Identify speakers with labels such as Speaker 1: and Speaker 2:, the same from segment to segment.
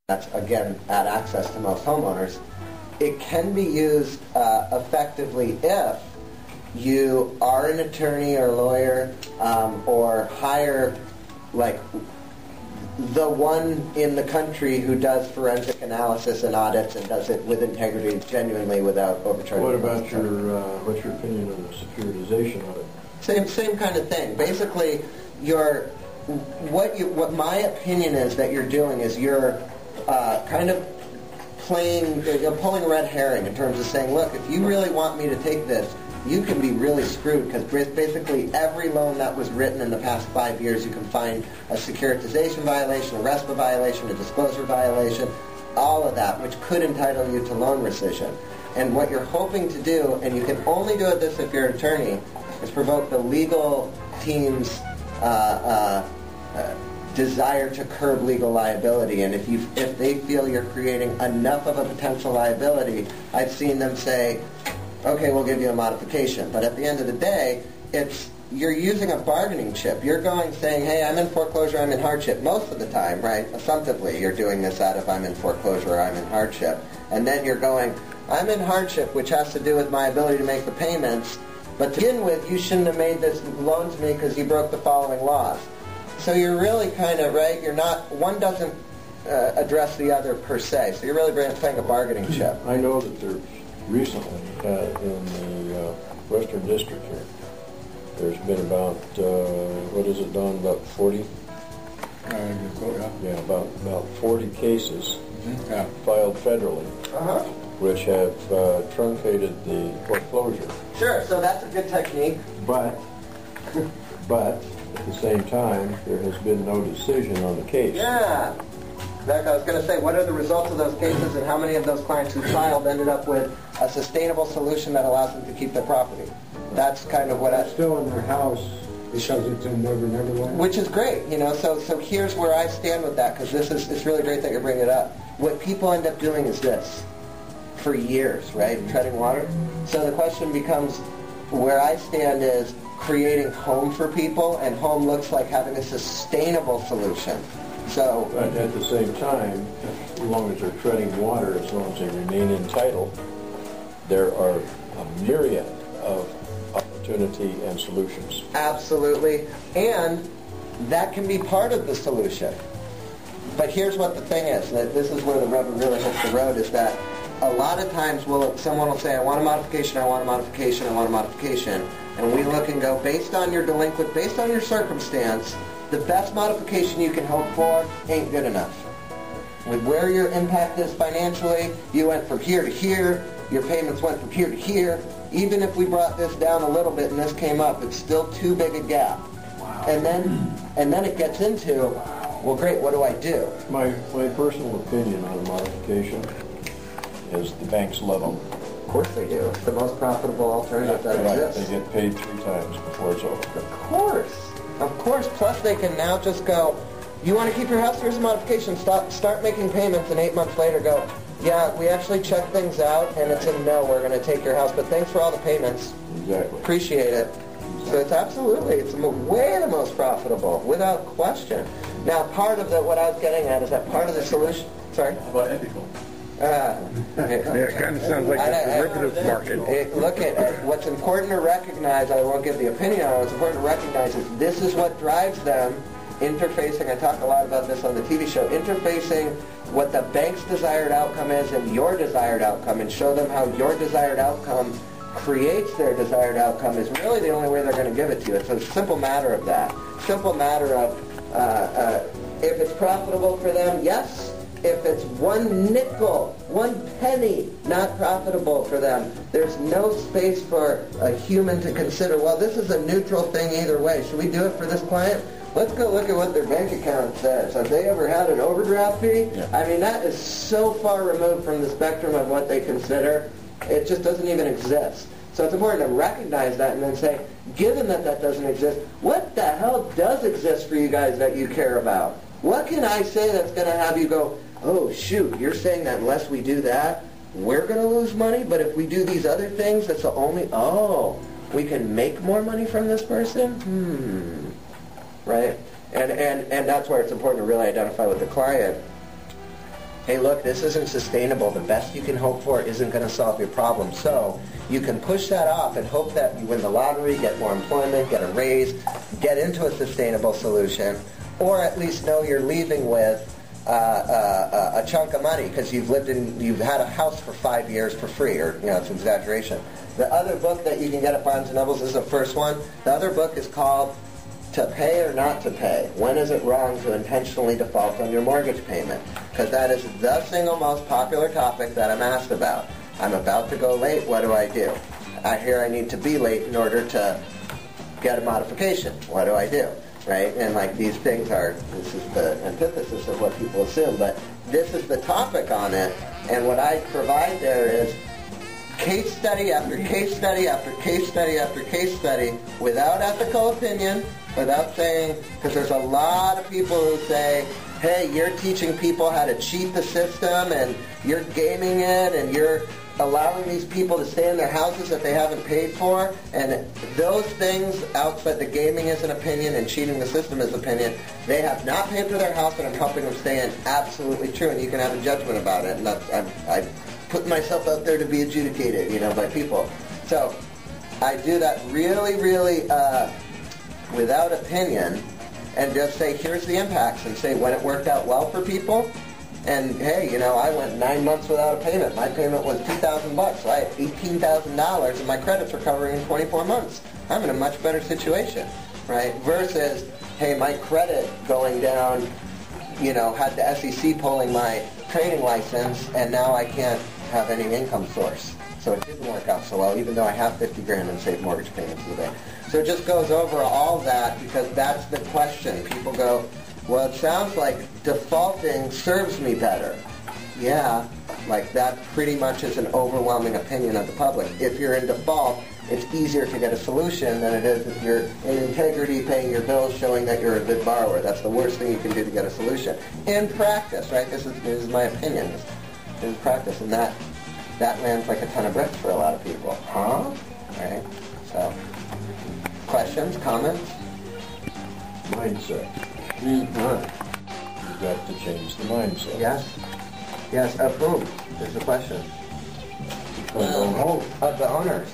Speaker 1: that's, again, at access to most homeowners. It can be used effectively if you are an attorney or lawyer or hire, like, the one in the country who does forensic analysis and audits and does it with integrity, genuinely, without overcharging.
Speaker 2: What about what's your opinion on the securitization of it?
Speaker 1: Same kind of thing. Basically, what my opinion is that you're doing is you're kind of pulling a red herring in terms of saying, look, if you really want me to take this, you can be really screwed, because basically every loan that was written in the past 5 years, you can find a securitization violation, a RESPA violation, a disclosure violation, all of that, which could entitle you to loan rescission. And what you're hoping to do, and you can only do this if you're an attorney, is provoke the legal team's desire to curb legal liability. And if they feel you're creating enough of a potential liability, I've seen them say, okay, we'll give you a modification. But at the end of the day, you're using a bargaining chip. You're saying, hey, I'm in foreclosure, I'm in hardship. Most of the time, right, assumptively, you're doing this out of I'm in foreclosure or I'm in hardship. And then you're going, I'm in hardship, which has to do with my ability to make the payments. But to begin with, you shouldn't have made this loan to me because you broke the following laws. So you're really kind of, right, one doesn't address the other per se. So you're really playing a bargaining chip.
Speaker 2: I know that there's recently in the Western District here, there's been about, what is it, Don, about 40? Yeah, about 40 cases filed federally, which have truncated the foreclosure.
Speaker 1: Sure, so that's a good technique.
Speaker 2: But at the same time, there has been no decision on the case.
Speaker 1: Yeah. In fact, I was going to say, what are the results of those cases, and how many of those clients who filed ended up with a sustainable solution that allows them to keep their property? That's kind of what
Speaker 3: They're still in their house because it's in Never Land.
Speaker 1: Which is great, So here's where I stand with that, because it's really great that you're bringing it up. What people end up doing is this, for years, right? Treading water. So the question becomes, where I stand is creating home for people, and home looks like having a sustainable solution. So,
Speaker 2: but at the same time, as long as they're treading water, as long as they remain entitled, there are a myriad of opportunity and solutions.
Speaker 1: Absolutely. And that can be part of the solution. But here's what the thing is, that this is where the rubber really hits the road, is that a lot of times someone will say, I want a modification, I want a modification, I want a modification. And we look and go, based on your delinquent, based on your circumstance, the best modification you can hope for ain't good enough. With where your impact is financially, you went from here to here, your payments went from here to here. Even if we brought this down a little bit and this came up, it's still too big a gap. Wow. And then it gets into, well, great, what do I do?
Speaker 2: My personal opinion on a modification is the banks love them.
Speaker 1: Of course they do. It's the most profitable alternative that exists.
Speaker 2: They get paid 3 times before it's over.
Speaker 1: Of course. Of course. Plus they can now just go, you want to keep your house? Here's a modification. Start making payments, and 8 months later go, yeah, we actually checked things out, and it's a no, we're going to take your house, but thanks for all the payments.
Speaker 2: Exactly.
Speaker 1: Appreciate it. Exactly. So it's way the most profitable, without question. Now, part of what I was getting at is that part of the solution. Sorry?
Speaker 2: How about ethical?
Speaker 3: It kind of sounds like a derivative market.
Speaker 1: Look at what's important to recognize. I won't give the opinion on it. What's important to recognize is this is what drives them interfacing. I talk a lot about this on the TV show. Interfacing what the bank's desired outcome is and your desired outcome, and show them how your desired outcome creates their desired outcome is really the only way they're going to give it to you. It's a simple matter of that. Simple matter of if it's profitable for them, yes. If it's 1 nickel, 1 penny not profitable for them, there's no space for a human to consider, well, this is a neutral thing either way. Should we do it for this client? Let's go look at what their bank account says. Have they ever had an overdraft fee? Yeah. I mean, that is so far removed from the spectrum of what they consider. It just doesn't even exist. So it's important to recognize that and then say, given that that doesn't exist, what the hell does exist for you guys that you care about? What can I say that's going to have you go, oh, shoot, you're saying that unless we do that, we're going to lose money, but if we do these other things, that's the only, we can make more money from this person? Right? And that's where it's important to really identify with the client. hey, look, this isn't sustainable. The best you can hope for isn't going to solve your problem. So you can push that off and hope that you win the lottery, get more employment, get a raise, get into a sustainable solution, or at least know you're leaving with a chunk of money because you've had a house for 5 years for free, or it's an exaggeration. The other book that you can get at Barnes & Noble's is the first one. The other book is called To Pay or Not to Pay. When is it wrong to intentionally default on your mortgage payment? Because that is the single most popular topic that I'm asked about. I'm about to go late. What do? I hear I need to be late in order to get a modification. What do I do? Right? And these things this is the antithesis of what people assume, but this is the topic on it, and what I provide there is case study after case study after case study after case study without ethical opinion, without saying, because there's a lot of people who say, hey, you're teaching people how to cheat the system, and you're gaming it, and you're allowing these people to stay in their houses that they haven't paid for, and those things outside the gaming is an opinion and cheating the system is opinion. They have not paid for their house, and I'm helping them stay in. Absolutely true, and you can have a judgment about it. And I put myself out there to be adjudicated, by people. So I do that really, really without opinion, and just say, here's the impacts, and say when it worked out well for people. And hey, I went 9 months without a payment. My payment was $2,000, so I had $18,000, and my credit's recovering in 24 months. I'm in a much better situation, right? Versus, hey, my credit going down, had the SEC pulling my trading license, and now I can't have any income source. So it didn't work out so well, even though I have $50,000 in saved mortgage payments in the bank. So it just goes over all that, because that's the question. People go, well, it sounds like defaulting serves me better. Yeah, that pretty much is an overwhelming opinion of the public. If you're in default, it's easier to get a solution than it is if you're in integrity, paying your bills, showing that you're a good borrower. That's the worst thing you can do to get a solution. In practice, right? This is my opinion. This is practice, and that lands like a ton of bricks for a lot of people. Huh? Right? So, questions, comments?
Speaker 2: Mindset. You've got to change the mindset.
Speaker 1: Yes, of whom is the question? Of the owners.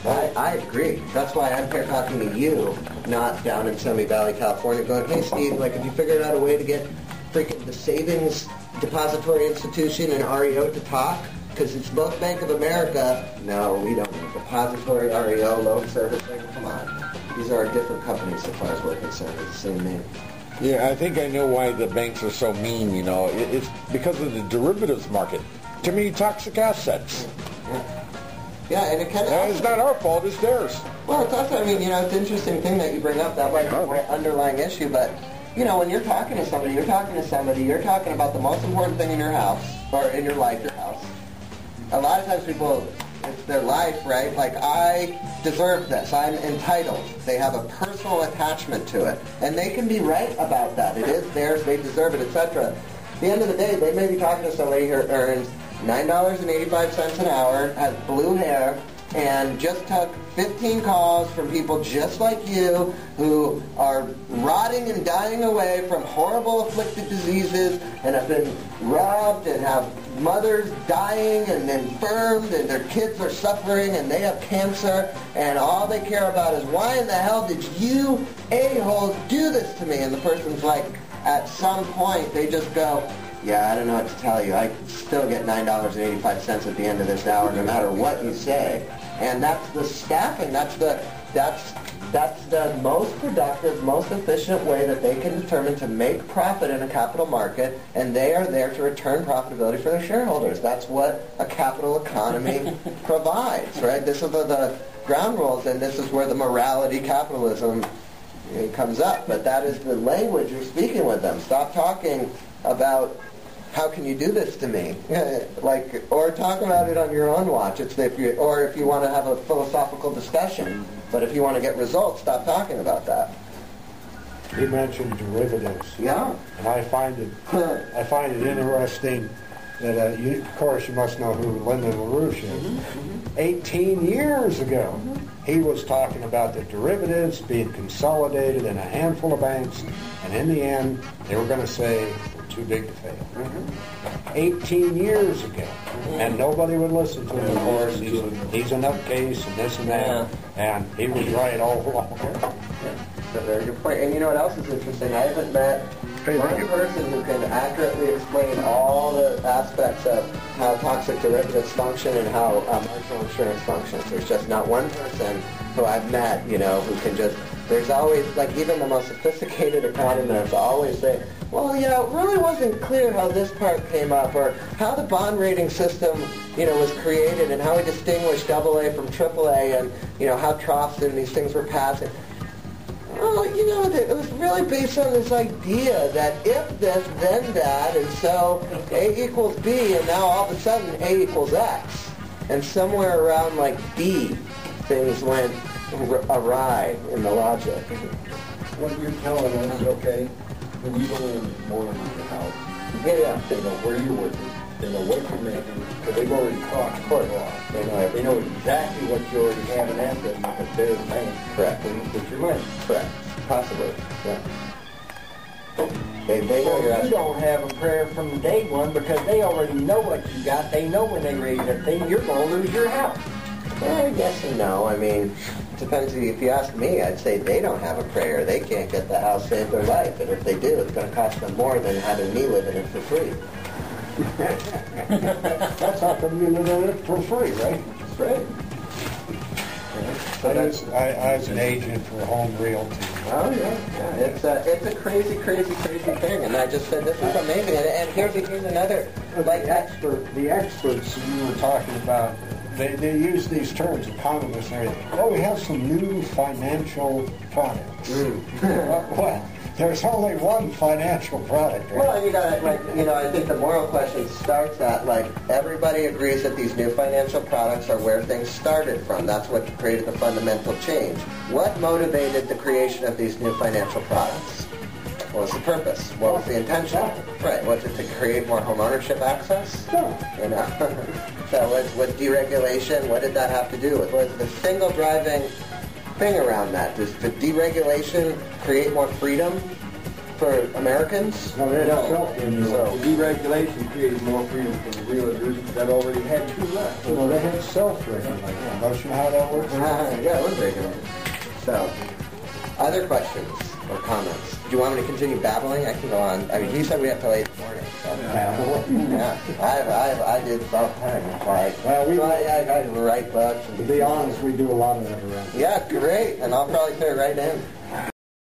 Speaker 1: I agree. That's why I'm here talking to you, not down in Semi Valley, California, going, hey, Steve, have you figured out a way to get freaking the Savings Depository Institution and REO to talk? Because it's both Bank of America. No, we don't know. Depository, REO, loan servicing. Come on. These are different companies as far as we're concerned. It's the same name.
Speaker 3: Yeah, I think I know why the banks are so mean, It's because of the derivatives market. Too many toxic assets.
Speaker 1: Yeah, and it kind of...
Speaker 3: It's not our fault, it's theirs.
Speaker 1: Well, it's also, it's an interesting thing that you bring up. That might be an underlying issue, but, when you're talking to somebody, you're talking about the most important thing in your house, or in your life, your house. A lot of times people... It's their life, right? I deserve this. I'm entitled. They have a personal attachment to it. And they can be right about that. It is theirs. They deserve it, etc. At the end of the day, they may be talking to somebody who earns $9.85 an hour, has blue hair, and just took 15 calls from people just like you who are rotting and dying away from horrible afflicted diseases and have been robbed and have mothers dying and infirmed and their kids are suffering and they have cancer and all they care about is why in the hell did you a-holes do this to me? And the person's like, at some point they just go, yeah, I don't know what to tell you. I still get $9.85 at the end of this hour no matter what you say. And that's the staffing. That's the most productive, most efficient way that they can determine to make profit in a capital market, and they are there to return profitability for their shareholders. That's what a capital economy provides, right? This is the ground rules, and this is where the morality capitalism comes up. But that is the language you're speaking with them. Stop talking about how can you do this to me? Or talk about it on your own watch. If you want to have a philosophical discussion. But if you want to get results, stop talking about that.
Speaker 4: You mentioned derivatives.
Speaker 1: Yeah.
Speaker 4: And I find it interesting that, of course, you must know who Lyndon LaRouche is. Mm-hmm. 18 years ago, he was talking about the derivatives being consolidated in a handful of banks, and in the end, they were going to say, too big to fail. 18 years ago. And nobody would listen to him, of course. He's a nutcase and this and that. And he was right all along.
Speaker 1: That's a very good point. And you know what else is interesting? I haven't met one person who can accurately explain all the aspects of how toxic derivatives function and how marginal insurance functions. There's just not one person who I've met, you know, who can just, there's always, like even the most sophisticated economists always say, well, you know, it really wasn't clear how this part came up or how the bond rating system, you know, was created and how we distinguished AA from AAA and, you know, how troughs and these things were passing. Well, you know, it was really based on this idea that if this, then that, and so A equals B, and now all of a sudden A equals X. And somewhere around like B, things went awry in the logic.
Speaker 2: What you're telling us, okay, when you go in morning to the house,
Speaker 1: Yeah.
Speaker 2: they know where you're working, they know what you're making, because they've already caught court law. They know exactly what you already have in assets because they're the bank.
Speaker 1: Correct.
Speaker 2: When you put your money.
Speaker 1: Correct. Possibly. Yeah. They know
Speaker 2: Well,
Speaker 1: you're
Speaker 2: you don't have a prayer from day one because they already know what you got. They know when they raise that thing, you're going to lose your house.
Speaker 1: Yes and no. I mean, it depends. If you ask me, I'd say they don't have a prayer. They can't get the house, save their life. And if they do, it's going to cost them more than having me live in it for free.
Speaker 4: That's how come you live in it for free, right?
Speaker 1: That's right.
Speaker 4: I was an agent for Home Realty.
Speaker 1: Oh yeah. It's a crazy thing. And I just said this is amazing. And here's another like
Speaker 4: The experts you were talking about, they use these terms, economists and everything. Oh, we have some new financial products. Well, there's only one financial product, right?
Speaker 1: Well, you got I think the moral question starts at, like, everybody agrees that these new financial products are where things started from. That's what created the fundamental change. What motivated the creation of these new financial products? What was the purpose? What was the intention? Right. Was it to create more home ownership access?
Speaker 4: No.
Speaker 1: You know? So with deregulation, what did that have to do with? Was the single driving thing around that? Does the deregulation create more freedom for Americans?
Speaker 4: No.
Speaker 2: So deregulation created more freedom for the realtors that already had too much.
Speaker 4: Well, they had self-regulation. Don't you know how that works?
Speaker 1: Yeah, it was regulated. So, other questions or comments? Do you want me to continue babbling? I can go on. I mean, he said we have till 8 in the morning. So. Yeah, I did about time. I write books.
Speaker 4: To be honest, we do a lot of that around.
Speaker 1: Yeah, great. And I'll probably fit right in.